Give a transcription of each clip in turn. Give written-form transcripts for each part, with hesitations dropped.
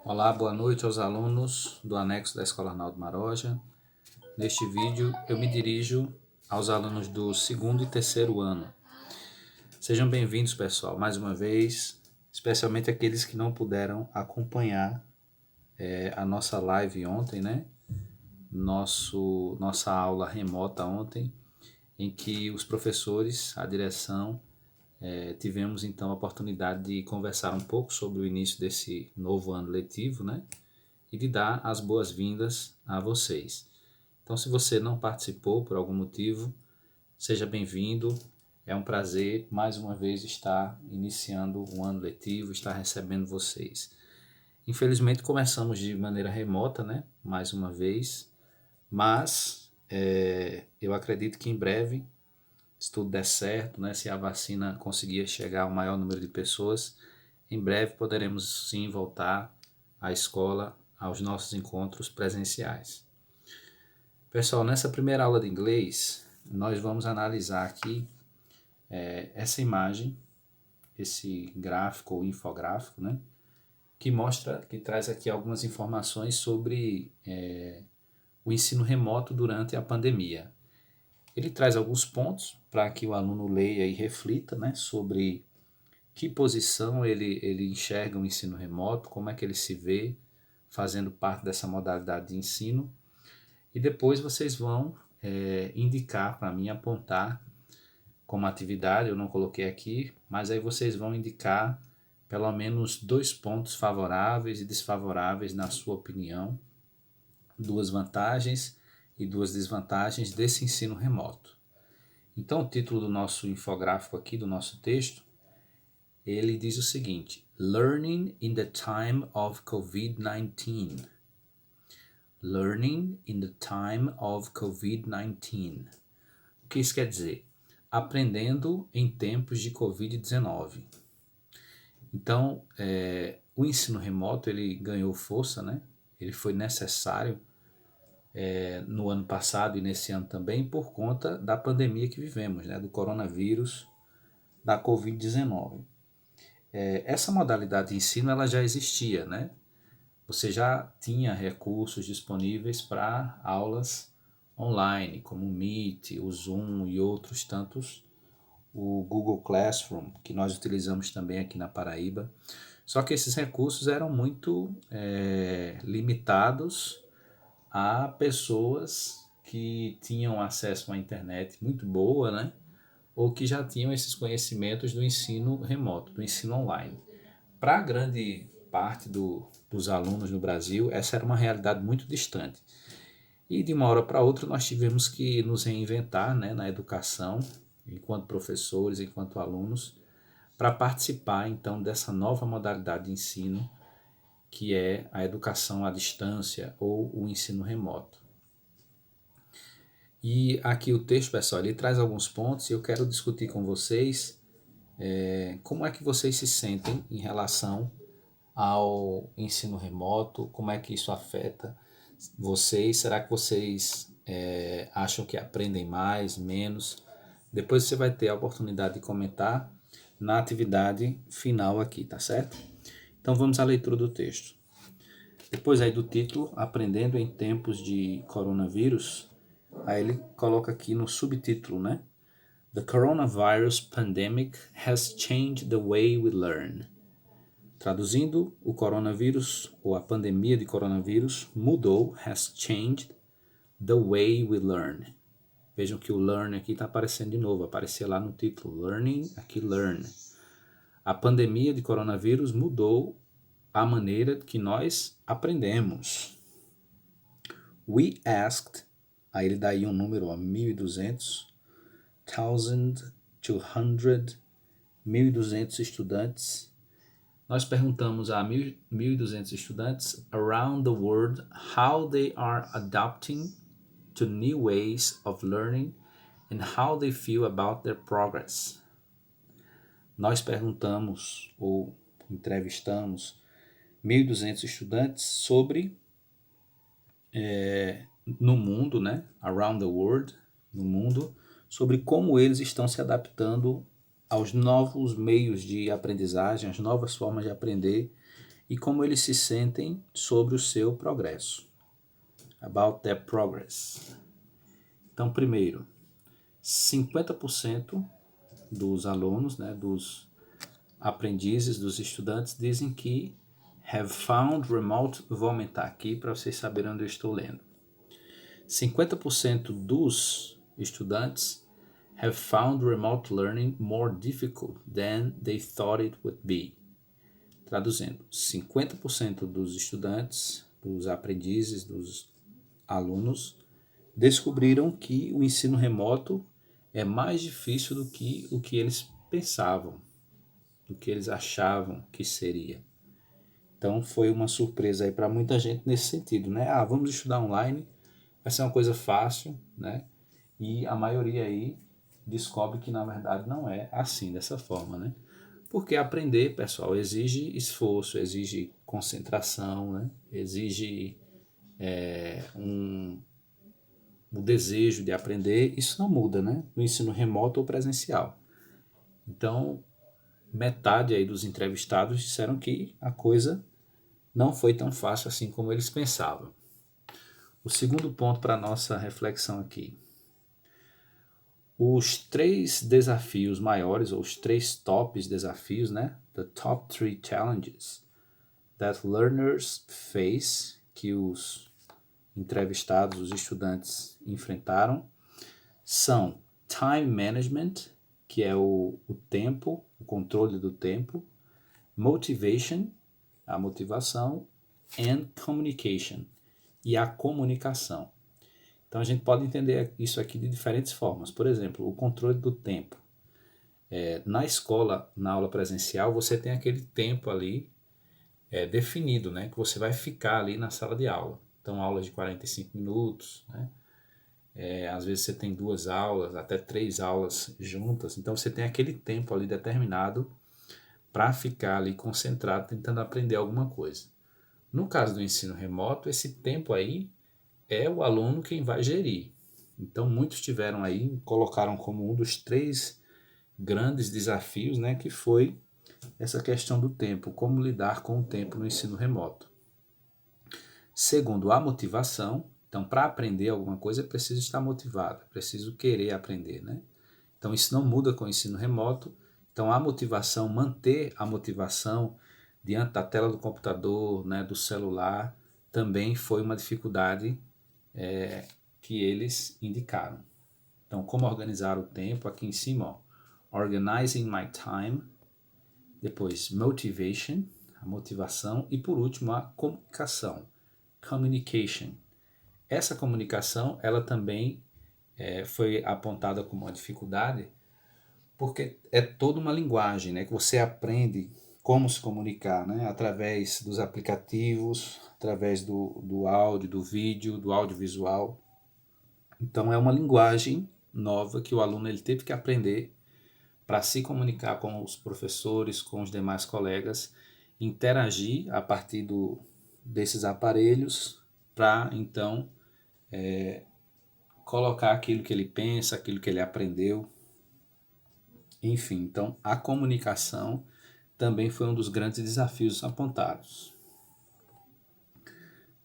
Olá, boa noite aos alunos do anexo da Escola Arnaldo Maroja. Neste vídeo eu me dirijo aos alunos do segundo e terceiro ano. Sejam bem-vindos, pessoal, mais uma vez, especialmente aqueles que não puderam acompanhar a nossa live ontem, né? Nossa aula remota ontem, em que os professores, a direção, tivemos então a oportunidade de conversar um pouco sobre o início desse novo ano letivo, né? E de dar as boas-vindas a vocês. Então, se você não participou por algum motivo, seja bem-vindo. É um prazer, mais uma vez, estar iniciando um ano letivo, estar recebendo vocês. Infelizmente, começamos de maneira remota, né? Mais uma vez, mas eu acredito que em breve, se tudo der certo, né? Se a vacina conseguir chegar ao maior número de pessoas, em breve poderemos sim voltar à escola, aos nossos encontros presenciais. Pessoal, nessa primeira aula de inglês, nós vamos analisar aqui essa imagem, esse gráfico ou infográfico, né? Que traz aqui algumas informações sobre o ensino remoto durante a pandemia. Ele traz alguns pontos para que o aluno leia e reflita, né, sobre que posição ele enxerga o ensino remoto, como é que ele se vê fazendo parte dessa modalidade de ensino. E depois vocês vão indicar para mim, apontar como atividade, eu não coloquei aqui, mas aí vocês vão indicar pelo menos 2 pontos favoráveis e desfavoráveis na sua opinião, 2 vantagens e 2 desvantagens desse ensino remoto. Então o título do nosso infográfico aqui, do nosso texto, ele diz o seguinte: Learning in the time of COVID-19. Learning in the time of COVID-19. O que isso quer dizer? Aprendendo em tempos de Covid-19. Então, o ensino remoto ele ganhou força, né? Ele foi necessário no ano passado e nesse ano também por conta da pandemia que vivemos, né? Do coronavírus, da Covid-19. Essa modalidade de ensino ela já existia, né? Você já tinha recursos disponíveis para aulas online, como o Meet, o Zoom e outros tantos, o Google Classroom, que nós utilizamos também aqui na Paraíba. Só que esses recursos eram muito limitados a pessoas que tinham acesso à internet muito boa, né? Ou que já tinham esses conhecimentos do ensino remoto, do ensino online. Para a grande parte dos alunos no Brasil, essa era uma realidade muito distante. E de uma hora para outra nós tivemos que nos reinventar, né, na educação, enquanto professores, enquanto alunos, para participar então dessa nova modalidade de ensino que é a educação à distância ou o ensino remoto. E aqui o texto, pessoal, ele traz alguns pontos e eu quero discutir com vocês como é que vocês se sentem em relação ao ensino remoto, como é que isso afeta vocês, será que vocês acham que aprendem mais, menos? Depois você vai ter a oportunidade de comentar na atividade final aqui, tá certo? Então vamos à leitura do texto. Depois aí do título, Aprendendo em Tempos de Coronavírus, aí ele coloca aqui no subtítulo, né? The coronavirus pandemic has changed the way we learn. Traduzindo, o coronavírus ou a pandemia de coronavírus mudou, has changed the way we learn. Vejam que o learn aqui está aparecendo de novo, apareceu lá no título, learning, aqui learn. A pandemia de coronavírus mudou a maneira que nós aprendemos. We asked, aí ele dá aí um número, 1.200, 1.200 estudantes. Nós perguntamos a 1.200 estudantes around the world how they are adapting to new ways of learning and how they feel about their progress. Nós perguntamos ou entrevistamos 1.200 estudantes sobre no mundo, né, around the world, no mundo, sobre como eles estão se adaptando aos novos meios de aprendizagem, às novas formas de aprender e como eles se sentem sobre o seu progresso. About their progress. Então, primeiro, 50% dos alunos, né, dos aprendizes, dos estudantes, dizem que have found remote, vou aumentar aqui para vocês saberem onde eu estou lendo. 50% dos estudantes have found remote learning more difficult than they thought it would be. Traduzindo, 50% dos estudantes, dos aprendizes, dos alunos, descobriram que o ensino remoto é mais difícil do que o que eles pensavam, do que eles achavam que seria. Então foi uma surpresa aí para muita gente nesse sentido, né? Vamos estudar online, vai ser uma coisa fácil, né? E a maioria aí descobre que na verdade não é assim, dessa forma, né? Porque aprender, pessoal, exige esforço, exige concentração, né? Exige o desejo de aprender. Isso não muda, né? No ensino remoto ou presencial. Então, metade aí dos entrevistados disseram que a coisa não foi tão fácil assim como eles pensavam. O segundo ponto para a nossa reflexão aqui. Os 3 desafios maiores, ou os 3 tops desafios, né? The top 3 challenges that learners face, que os entrevistados, os estudantes enfrentaram, são time management, que é o tempo, o controle do tempo, motivation, a motivação, and communication, e a comunicação. Então a gente pode entender isso aqui de diferentes formas. Por exemplo, o controle do tempo. Na escola, na aula presencial, você tem aquele tempo ali definido, né, que você vai ficar ali na sala de aula. Então, aulas de 45 minutos, né? Às vezes você tem 2 aulas, até 3 aulas juntas. Então, você tem aquele tempo ali determinado para ficar ali concentrado, tentando aprender alguma coisa. No caso do ensino remoto, esse tempo aí é o aluno quem vai gerir. Então, muitos tiveram aí, colocaram como um dos 3 grandes desafios, né, que foi essa questão do tempo, como lidar com o tempo no ensino remoto. Segundo, a motivação. Então, para aprender alguma coisa, é preciso estar motivado, é preciso querer aprender, né? Então, isso não muda com o ensino remoto. Então, a motivação, manter a motivação diante da tela do computador, né, do celular, também foi uma dificuldade que eles indicaram. Então, como organizar o tempo? Aqui em cima, ó, organizing my time. Depois, motivation, a motivação. E, por último, a comunicação, communication. Essa comunicação, ela também foi apontada como uma dificuldade, porque é toda uma linguagem, né, que você aprende como se comunicar, né, através dos aplicativos, através do áudio, do vídeo, do audiovisual. Então é uma linguagem nova que o aluno ele teve que aprender para se comunicar com os professores, com os demais colegas, interagir a partir desses aparelhos para então colocar aquilo que ele pensa, aquilo que ele aprendeu. Enfim, então a comunicação também foi um dos grandes desafios apontados.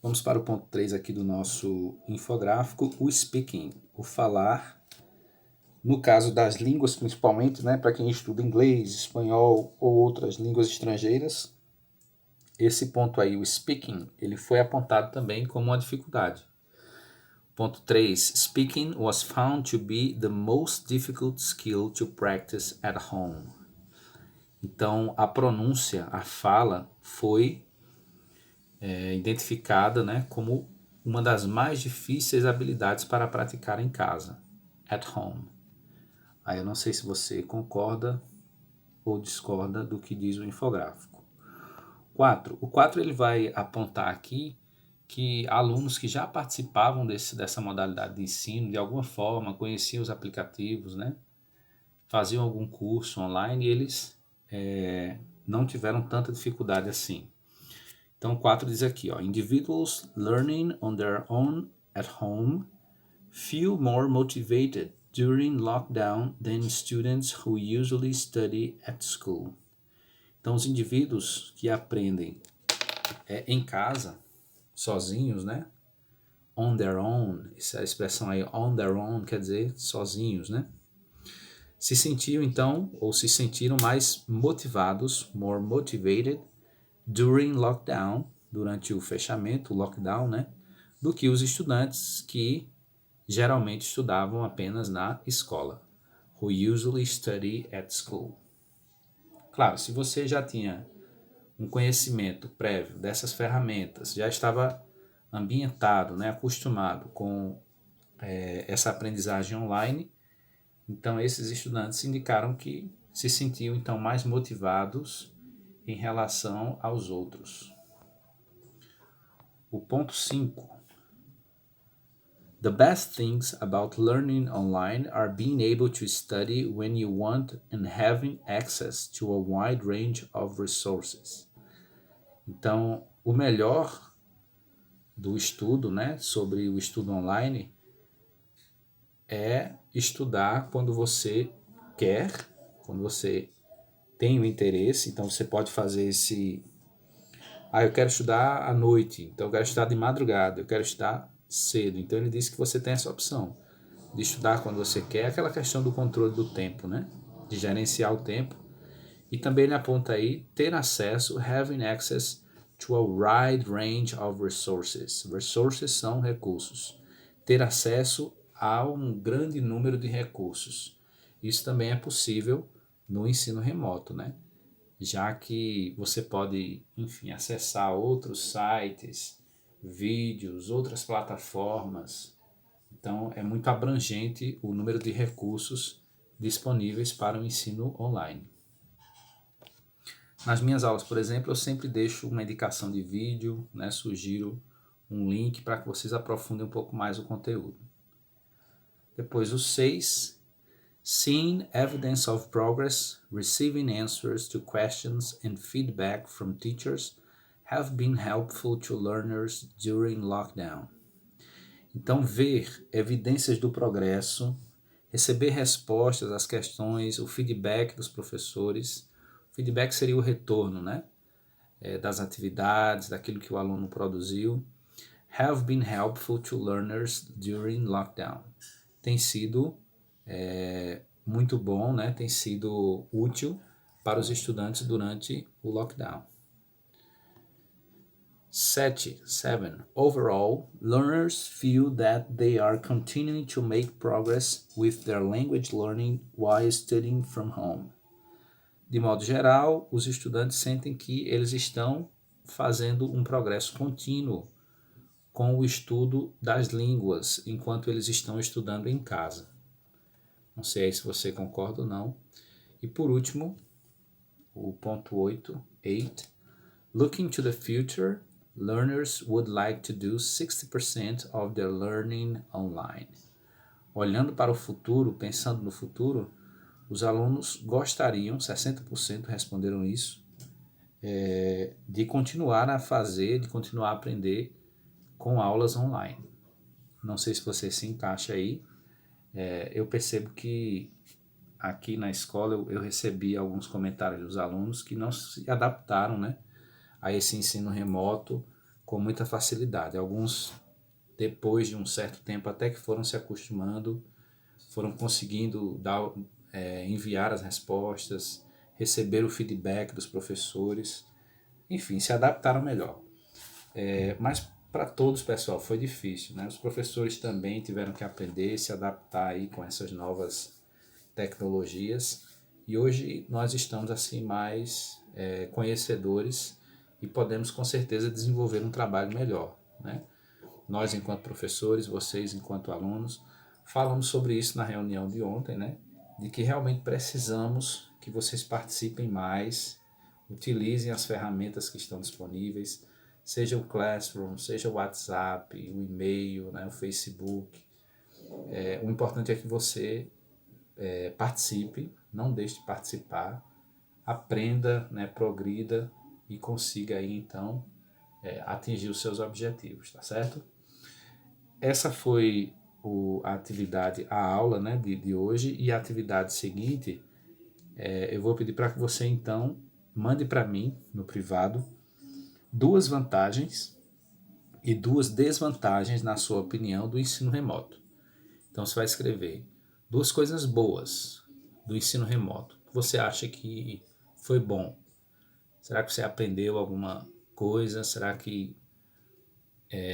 Vamos para o ponto 3 aqui do nosso infográfico, o speaking, o falar. No caso das línguas, principalmente, né, para quem estuda inglês, espanhol ou outras línguas estrangeiras, esse ponto aí, o speaking, ele foi apontado também como uma dificuldade. Ponto 3. Speaking was found to be the most difficult skill to practice at home. Então, a pronúncia, a fala, foi identificada, né, como uma das mais difíceis habilidades para praticar em casa, at home. Aí eu não sei se você concorda ou discorda do que diz o infográfico. 4. O 4 ele vai apontar aqui que alunos que já participavam dessa modalidade de ensino, de alguma forma, conheciam os aplicativos, né, faziam algum curso online e eles não tiveram tanta dificuldade assim. Então, 4 diz aqui, ó, individuals learning on their own at home feel more motivated during lockdown than students who usually study at school. Então, os indivíduos que aprendem em casa, sozinhos, né? On their own, essa expressão aí, on their own, quer dizer sozinhos, né? Se sentiam então, ou se sentiram mais motivados, more motivated, during lockdown, durante o fechamento, o lockdown, né? Do que os estudantes que geralmente estudavam apenas na escola, who usually study at school. Claro, se você já tinha um conhecimento prévio dessas ferramentas, já estava ambientado, né, acostumado com essa aprendizagem online, então esses estudantes indicaram que se sentiam então mais motivados em relação aos outros. O ponto 5. The best things about learning online are being able to study when you want and having access to a wide range of resources. Então, o melhor do estudo, né, sobre o estudo online é estudar quando você quer, quando você tem o interesse. Então, você pode fazer esse... eu quero estudar à noite, então eu quero estudar de madrugada, eu quero estudar cedo. Então ele disse que você tem essa opção de estudar quando você quer, aquela questão do controle do tempo, né? De gerenciar o tempo. E também ele aponta aí ter acesso, having access to a wide range of resources. Resources são recursos. Ter acesso a um grande número de recursos. Isso também é possível no ensino remoto, né? Já que você pode, enfim, acessar outros sites, vídeos, outras plataformas. Então, é muito abrangente o número de recursos disponíveis para o ensino online. Nas minhas aulas, por exemplo, eu sempre deixo uma indicação de vídeo, né? Sugiro um link para que vocês aprofundem um pouco mais o conteúdo. Depois, o 6. Seeing evidence of progress, receiving answers to questions and feedback from teachers have been helpful to learners during lockdown. Então, ver evidências do progresso, receber respostas às questões, o feedback dos professores. O feedback seria o retorno, né? Das atividades, daquilo que o aluno produziu. Have been helpful to learners during lockdown. Tem sido muito bom, né? Tem sido útil para os estudantes durante o lockdown. 7. Overall, learners feel that they are continuing to make progress with their language learning while studying from home. De modo geral, os estudantes sentem que eles estão fazendo um progresso contínuo com o estudo das línguas enquanto eles estão estudando em casa. Não sei se você concorda ou não. E por último, o ponto 8. Looking to the future, learners would like to do 60% of their learning online. Olhando para o futuro, pensando no futuro, os alunos gostariam, 60% responderam isso, de continuar a fazer, de continuar a aprender com aulas online. Não sei se você se encaixa aí. Eu percebo que aqui na escola eu recebi alguns comentários dos alunos que não se adaptaram, né, a esse ensino remoto com muita facilidade. Alguns, depois de um certo tempo, até que foram se acostumando, foram conseguindo enviar as respostas, receber o feedback dos professores, enfim, se adaptaram melhor. Mas para todos, pessoal, foi difícil, né? Os professores também tiveram que aprender, se adaptar aí com essas novas tecnologias, e hoje nós estamos assim mais conhecedores e podemos com certeza desenvolver um trabalho melhor, né? Nós enquanto professores, vocês enquanto alunos, falamos sobre isso na reunião de ontem, né? De que realmente precisamos que vocês participem mais, utilizem as ferramentas que estão disponíveis, seja o Classroom, seja o WhatsApp, o e-mail, né, o Facebook. O importante é que você participe, não deixe de participar, aprenda, né, progrida e consiga aí então atingir os seus objetivos, tá certo? Essa foi a atividade, a aula, né, de hoje, e a atividade seguinte, eu vou pedir para que você então mande para mim no privado duas vantagens e duas desvantagens, na sua opinião, do ensino remoto. Então você vai escrever duas coisas boas do ensino remoto. Você acha que foi bom? Será que você aprendeu alguma coisa? Será que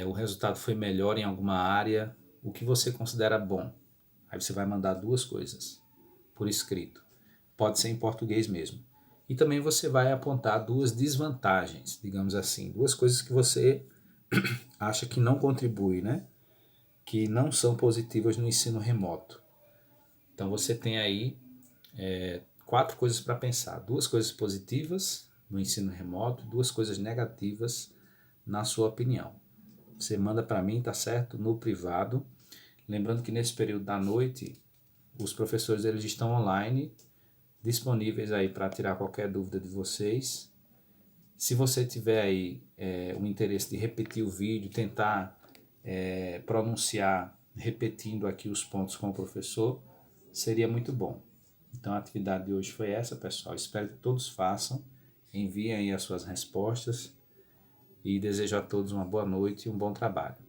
o resultado foi melhor em alguma área? O que você considera bom? Aí você vai mandar duas coisas por escrito. Pode ser em português mesmo. E também você vai apontar duas desvantagens, digamos assim, duas coisas que você acha que não contribui, né? Que não são positivas no ensino remoto. Então você tem aí quatro coisas para pensar. Duas coisas positivas no ensino remoto, duas coisas negativas na sua opinião. Você manda para mim, tá certo? No privado. Lembrando que nesse período da noite, os professores eles estão online, disponíveis aí para tirar qualquer dúvida de vocês. Se você tiver aí o interesse de repetir o vídeo, tentar pronunciar repetindo aqui os pontos com o professor, seria muito bom. Então a atividade de hoje foi essa, pessoal. Espero que todos façam, enviem aí as suas respostas e desejo a todos uma boa noite e um bom trabalho.